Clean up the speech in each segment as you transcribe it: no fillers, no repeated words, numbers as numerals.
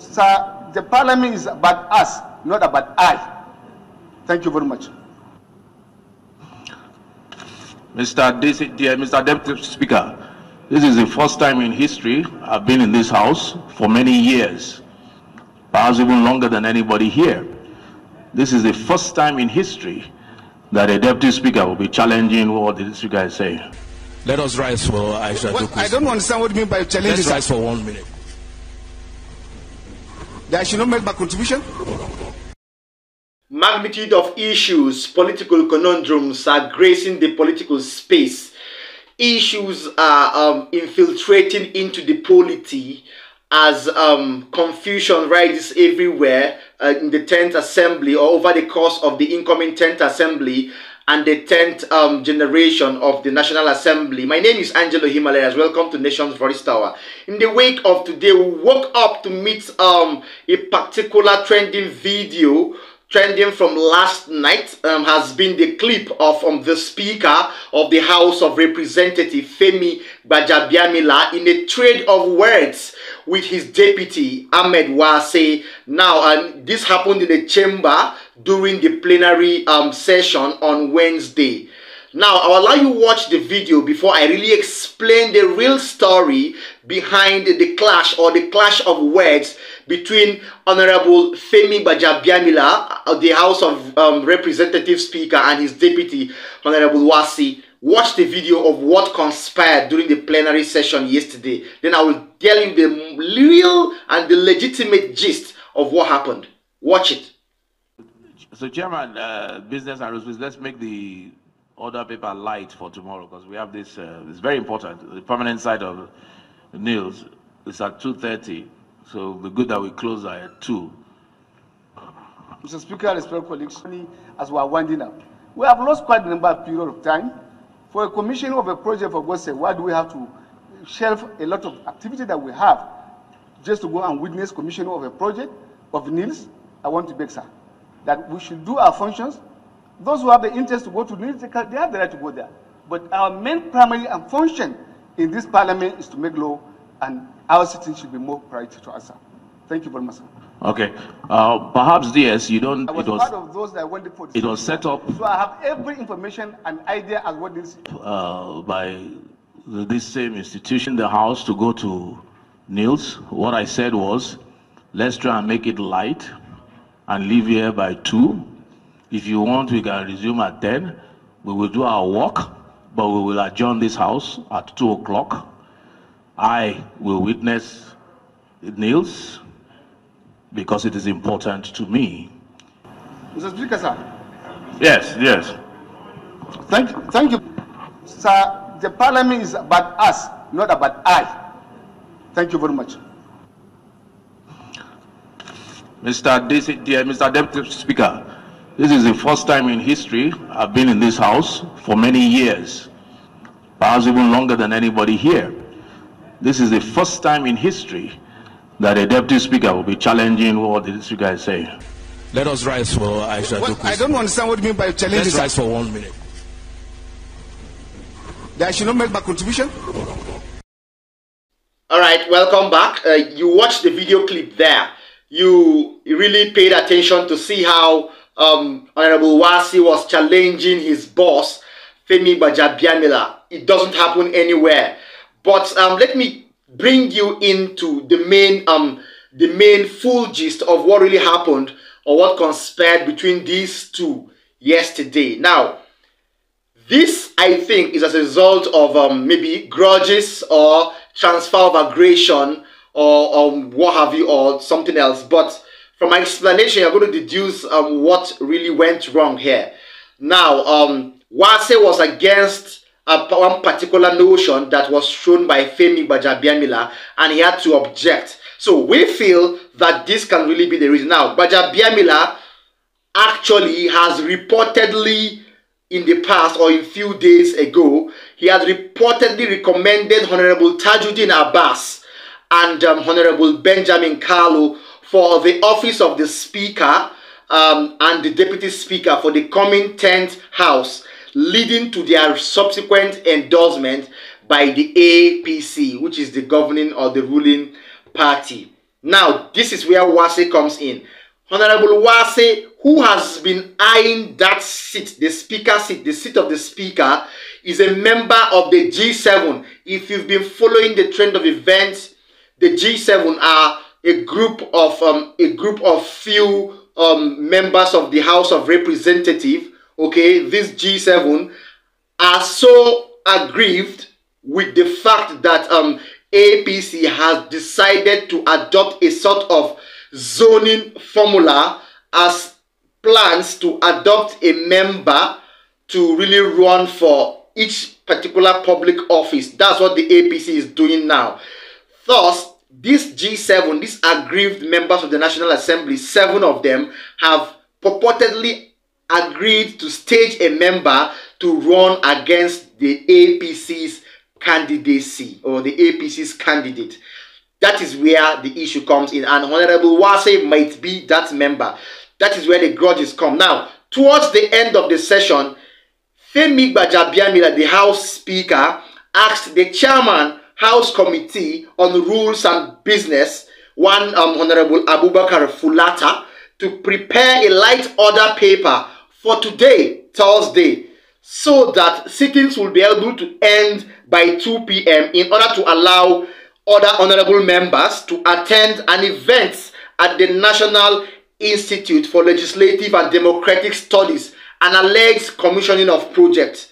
Sir, the parliament is about us, not about I. Thank you very much. Mr. Deputy Speaker, this is the first time in history I've been in this house for many years, perhaps even longer than anybody here. This is the first time in history that a Deputy Speaker will be challenging what the Speaker is saying. Let us rise for Aisha. Well, I don't understand what you mean by challenging. Let's rise for 1 minute. That I should not make my contribution? Magnitude of issues, political conundrums are gracing the political space. Issues are infiltrating into the polity as confusion rises everywhere in the 10th Assembly or over the course of the incoming 10th Assembly and the 10th generation of the National Assembly. My name is Angelo Himalayas. Welcome to Nation's Voice Tower. In the wake of today, we woke up to meet a particular trending video. Trending from last night has been the clip of the Speaker of the House of Representatives, Femi Gbajabiamila, in a trade of words with his deputy, Ahmed Wase. Now, this happened in the chamber during the plenary session on Wednesday. Now, I'll allow you to watch the video before I really explain the real story behind the clash or the clash of words between Honorable Femi Gbajabiamila, the House of Representatives Speaker, and his deputy, Honorable Wasi. Watch the video of what conspired during the plenary session yesterday. Then I will tell you the real and the legitimate gist of what happened. Watch it. So, Chairman, Business and Resources, let's make the order paper light for tomorrow because we have this. It's very important. The permanent side of Niels is at 2:30, so the good that we close at 2. Mr. Speaker, respected colleagues, as we are winding up, we have lost quite a number of period of time. For a commission of a project, for God's sake, why do we have to shelve a lot of activity that we have just to go and witness commission of a project of Niels? I want to beg, sir, that we should do our functions. Those who have the interest to go to Niels, they have the right to go there. But our main primary and function in this parliament is to make law, and our citizens should be more priority to us, sir. Thank you very much, sir. Okay. Perhaps, DS, you don't. I was part of those that went for it was set up. So I have every information and idea as what this by this same institution, the House, to go to Niels. What I said was, let's try and make it light and leave here by 2. If you want, we can resume at 10. We will do our work, but we will adjourn this House at 2 o'clock. I will witness Niels because it is important to me. Mr. Speaker, sir. Yes, yes. Thank you. Sir, the parliament is about us, not about I. Thank you very much. Mr. Deputy Speaker, this is the first time in history I've been in this house for many years, perhaps even longer than anybody here. This is the first time in history that a Deputy Speaker will be challenging what the Speaker is saying. Let us rise for Aisha. Well, I don't understand what you mean by challenging. Let's rise for 1 minute. That I should not make my contribution? All right, welcome back. You watched the video clip there. You really paid attention to see how Honorable Wasi was challenging his boss, Femi Gbajabiamila. It doesn't happen anywhere. But let me bring you into the main full gist of what really happened or what conspired between these two yesterday. Now, this, I think, is as a result of maybe grudges or transfer of aggression or what have you, or something else. But from my explanation, you're going to deduce what really went wrong here. Now, Wase was against one particular notion that was shown by Femi Gbajabiamila, and he had to object. So we feel that this can really be the reason. Now, Gbajabiamila actually has reportedly in the past, or a few days ago, he has reportedly recommended Honorable Tajuddin Abbas and Honorable Benjamin Kalu for the office of the Speaker and the Deputy Speaker for the coming 10th House, leading to their subsequent endorsement by the APC, which is the governing or the ruling party. Now, this is where Wase comes in. Honorable Wase, who has been eyeing that seat, the speaker seat, the seat of the speaker, is a member of the G7. If you've been following the trend of events, the G7 are a group of few members of the House of Representatives. Okay, this G7 are so aggrieved with the fact that APC has decided to adopt a sort of zoning formula as plans to adopt a member to really run for each particular public office. That's what the APC is doing now. Thus, this G7, these aggrieved members of the National Assembly, 7 of them have purportedly agreed to stage a member to run against the APC's candidacy, or the APC's candidate. That is where the issue comes in, and Honorable Wase might be that member. That is where the grudges come. Now, towards the end of the session, Femi Gbajabiamila, the House Speaker, asked the Chairman, House Committee on Rules and Business, one Honorable Abubakar Fulata, to prepare a light order paper for today, Thursday, so that sittings will be able to end by 2 p.m. in order to allow other honorable members to attend an event at the National Institute for Legislative and Democratic Studies, an alleged commissioning of projects.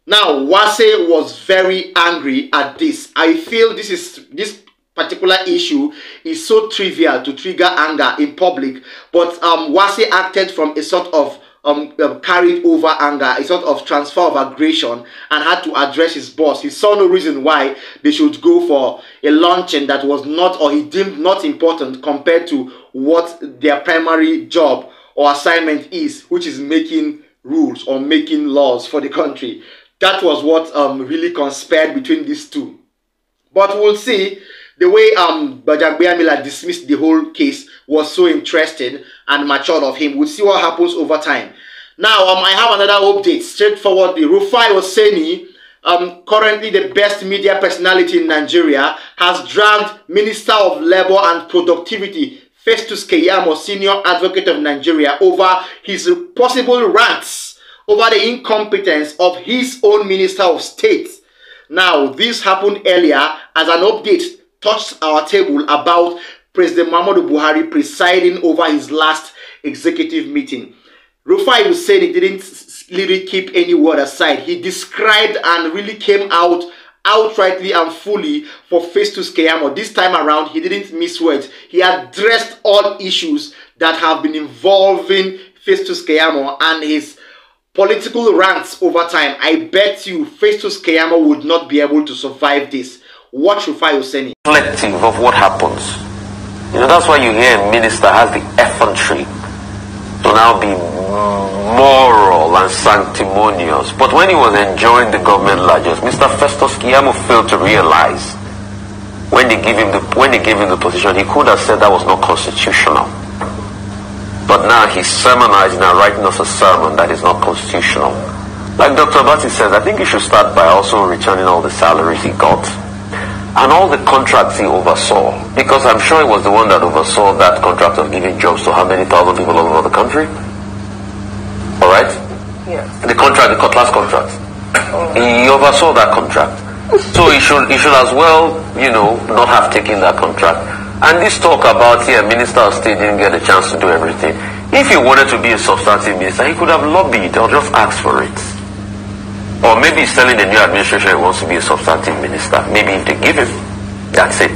Now, Wase was very angry at this. I feel this particular issue is so trivial to trigger anger in public, but Wase acted from a sort of carried over anger, a sort of transfer of aggression, and had to address his boss. He saw no reason why they should go for a luncheon that was not, or he deemed not important compared to what their primary job or assignment is, which is making rules or making laws for the country. That was what really conspired between these two. But we'll see. The way Gbajabiamila dismissed the whole case was so interesting and matured of him. We'll see what happens over time. Now, I have another update. Straightforwardly, Rufai Oseni, currently the best media personality in Nigeria, has dragged Minister of Labour and Productivity, Festus Keyamo, Senior Advocate of Nigeria, over his possible rants over the incompetence of his own Minister of State. Now, this happened earlier as an update touched our table about President Muhammadu Buhari presiding over his last executive meeting. Rufai said he didn't really keep any word aside. He described and really came out outrightly and fully for Festus Keyamo. This time around, he didn't miss words. He addressed all issues that have been involving Festus Keyamo and his political rants over time. I bet you Festus Keyamo would not be able to survive this. Watch Rufai Oseni. Reflective of what happens. You know, that's why you hear a minister has the effrontery to now be moral and sanctimonious. But when he was enjoying the government largesse, Mr. Festus Keyamo failed to realize when they gave him the position, he could have said that was not constitutional. But now he's sermonizing and writing us a sermon that is not constitutional. Like Dr. Bati says, I think he should start by also returning all the salaries he got and all the contracts he oversaw, because I'm sure he was the one that oversaw that contract of giving jobs to how many thousand people all over the country. Alright? Yes. The contract, the Cutlass contract. He oversaw that contract. So he should as well, you know, not have taken that contract. And this talk about here, Minister of State didn't get a chance to do everything. If he wanted to be a substantive minister, he could have lobbied or just asked for it. Or maybe he's telling the new administration he wants to be a substantive minister. Maybe if they give him, that's it.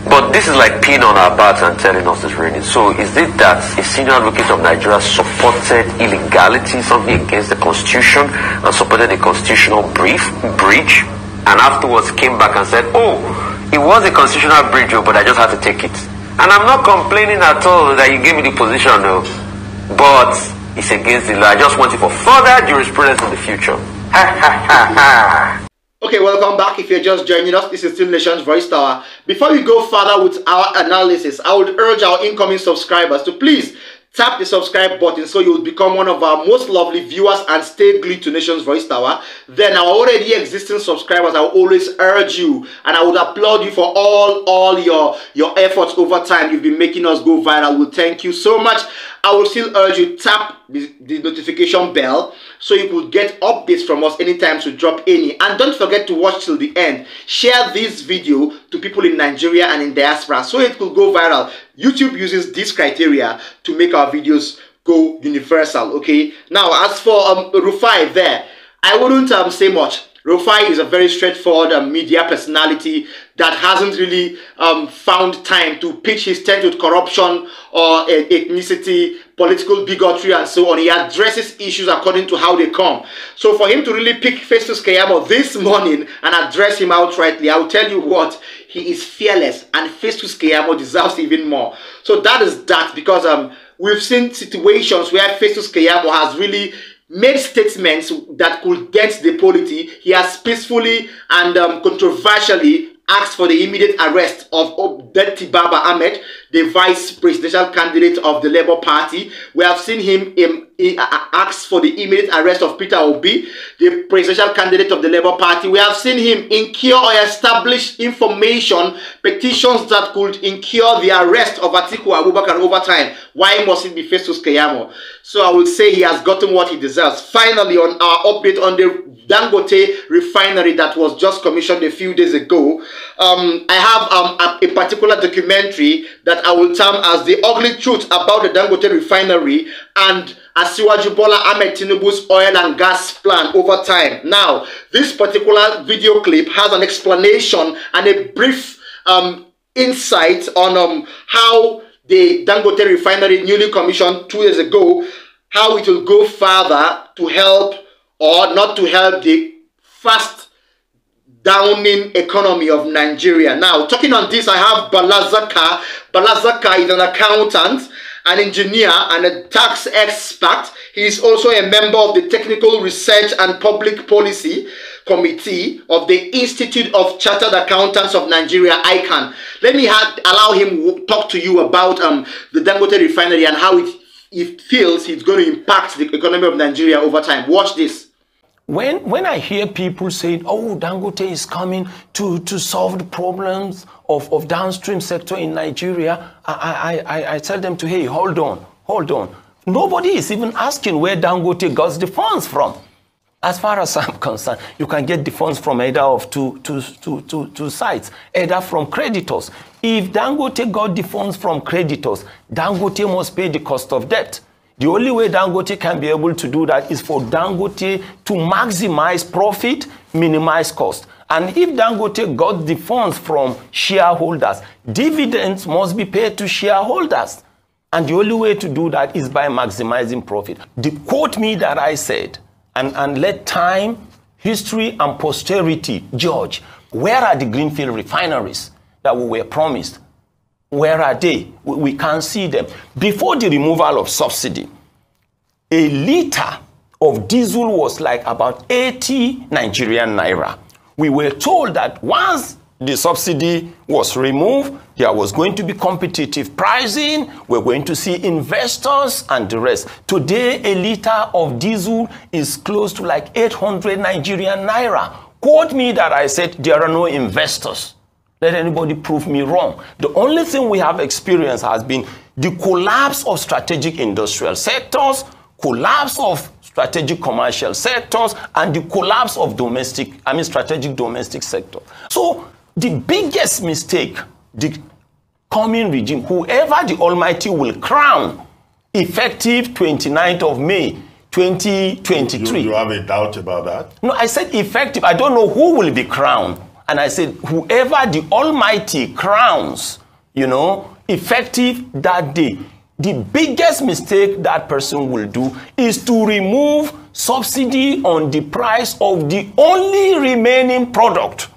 But this is like peeing on our butts and telling us it's raining. So is it that a senior advocate of Nigeria supported illegality, something against the constitution, and supported a constitutional breach, and afterwards came back and said, oh, it was a constitutional breach, but I just had to take it. And I'm not complaining at all that you gave me the position, no, but it's against the law. I just want it for further jurisprudence in the future. Okay, welcome back. If you're just joining us, this is still Nation's Voice Tower. Before we go further with our analysis, I would urge our incoming subscribers to please tap the subscribe button so you'll become one of our most lovely viewers and stay glued to Nation's Voice Tower. Then our already existing subscribers, I will always urge you and I would applaud you for all your efforts over time. You've been making us go viral. We'll thank you so much. I will still urge you tap the notification bell so you could get updates from us anytime to drop any. And don't forget to watch till the end. Share this video to people in Nigeria and in diaspora so it could go viral. YouTube uses this criteria to make our videos go universal. Okay. Now, as for Rufai there, I wouldn't say much. Rufai is a very straightforward media personality that hasn't really found time to pitch his tent with corruption or ethnicity, political bigotry, and so on. He addresses issues according to how they come. So for him to really pick Festus Keyamo this morning and address him outrightly, I'll tell you what, he is fearless, and Festus Keyamo deserves even more. So that is that, because we've seen situations where Festus Keyamo has really made statements that could dent the polity. He has peacefully and controversially asked for the immediate arrest of Obdet Baba Ahmed, the vice presidential candidate of the Labour Party. We have seen him ask for the immediate arrest of Peter Obi, the presidential candidate of the Labour Party. We have seen him incur or establish information, petitions that could incur the arrest of Atiku Abubakar over time. Why must it be Festus Keyamo? So I will say he has gotten what he deserves. Finally, on our update on the Dangote refinery that was just commissioned a few days ago, I have a particular documentary that I will term as the ugly truth about the Dangote refinery and Asiwaju Bola Ahmed Tinubu's oil and gas plan over time. Now, this particular video clip has an explanation and a brief insight on how the Dangote refinery, newly commissioned 2 years ago, how it will go further to help or not to help the fast downing economy of Nigeria. Now, talking on this, I have Balazaka. Balazaka is an accountant, an engineer, and a tax expert. He is also a member of the Technical Research and Public Policy Committee of the Institute of Chartered Accountants of Nigeria, ICANN. Let me allow him talk to you about the Dangote refinery and how it feels it's going to impact the economy of Nigeria over time. Watch this. When I hear people saying, oh, Dangote is coming to solve the problems of downstream sector in Nigeria, I tell them to, hey, hold on. Nobody is even asking where Dangote got the funds from. As far as I'm concerned, you can get the funds from either of two sides, either from creditors. If Dangote got the funds from creditors, Dangote must pay the cost of debt. The only way Dangote can be able to do that is for Dangote to maximize profit, minimize cost. And if Dangote got the funds from shareholders, dividends must be paid to shareholders. And the only way to do that is by maximizing profit. Quote me that I said, and let time, history, and posterity judge. Where are the greenfield refineries that we were promised? Where are they? We can't see them. Before the removal of subsidy, a liter of diesel was like about 80 Nigerian naira. We were told that once the subsidy was removed, there was going to be competitive pricing. We're going to see investors and the rest. Today, a liter of diesel is close to like 800 Nigerian naira. Quote me that I said there are no investors. Let anybody prove me wrong. The only thing we have experienced has been the collapse of strategic industrial sectors, collapse of strategic commercial sectors, and the collapse of strategic domestic sector. So the biggest mistake, the coming regime, whoever the Almighty will crown, effective 29th of May, 2023. You have a doubt about that? No, I said effective. I don't know who will be crowned. And I said, whoever the Almighty crowns, effective that day, the biggest mistake that person will do is to remove subsidy on the price of the only remaining product.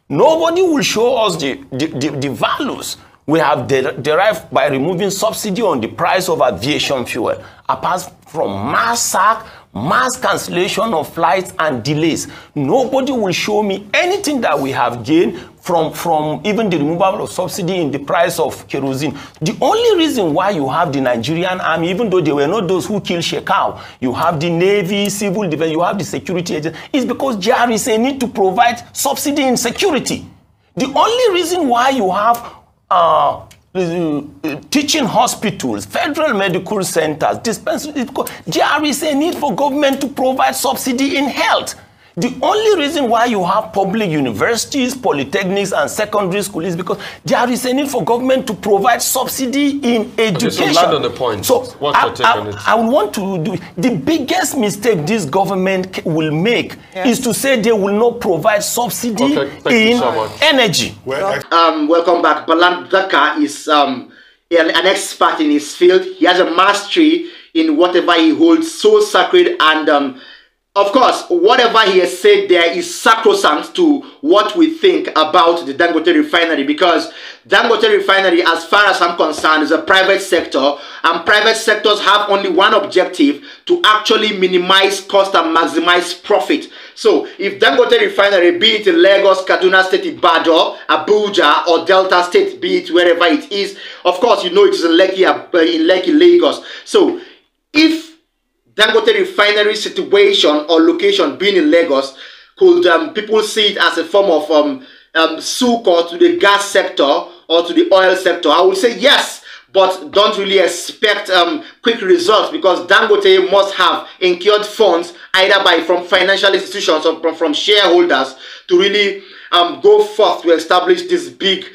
Nobody will show us the values we have derived by removing subsidy on the price of aviation fuel, apart from mass sack, mass cancellation of flights and delays. Nobody will show me anything that we have gained from even the removal of subsidy in the price of kerosene. The only reason why you have the Nigerian army, even though they were not those who killed Shekau, you have the Navy, civil defense, you have the security agents, is because there is a need to provide subsidy in security. The only reason why you have teaching hospitals, federal medical centers, dispensaries, because there is a need for government to provide subsidy in health. The only reason why you have public universities, polytechnics, and secondary schools is because there is a need for government to provide subsidy in education. Okay, so land on the point. So what's your take on it? I want to do the biggest mistake this government will make is to say they will not provide subsidy in energy. Welcome back. Balan Daka is an expert in his field. He has a mastery in whatever he holds, so sacred, and of course, whatever he has said there is sacrosanct to what we think about the Dangote refinery, because Dangote refinery, as far as I'm concerned, is a private sector, and private sectors have only one objective: to actually minimize cost and maximize profit. So if Dangote refinery, be it in Lagos, Kaduna State, Ibadan, Abuja, or Delta State, be it wherever it is, of course, you know it is in Lekki, Lagos. So if Dangote refinery situation or location being in Lagos, could people see it as a form of succor to the gas sector or to the oil sector? I would say yes, but don't really expect quick results, because Dangote must have incurred funds either from financial institutions or from shareholders to really go forth to establish this big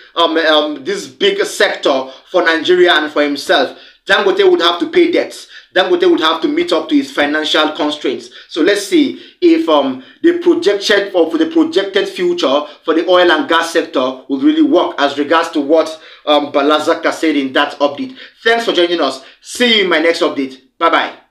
sector for Nigeria and for himself. Dangote would have to pay debts. Dangote would have to meet up to his financial constraints. So let's see if the projected future for the oil and gas sector will really work as regards to what Balazaka said in that update. Thanks for joining us. See you in my next update. Bye-bye.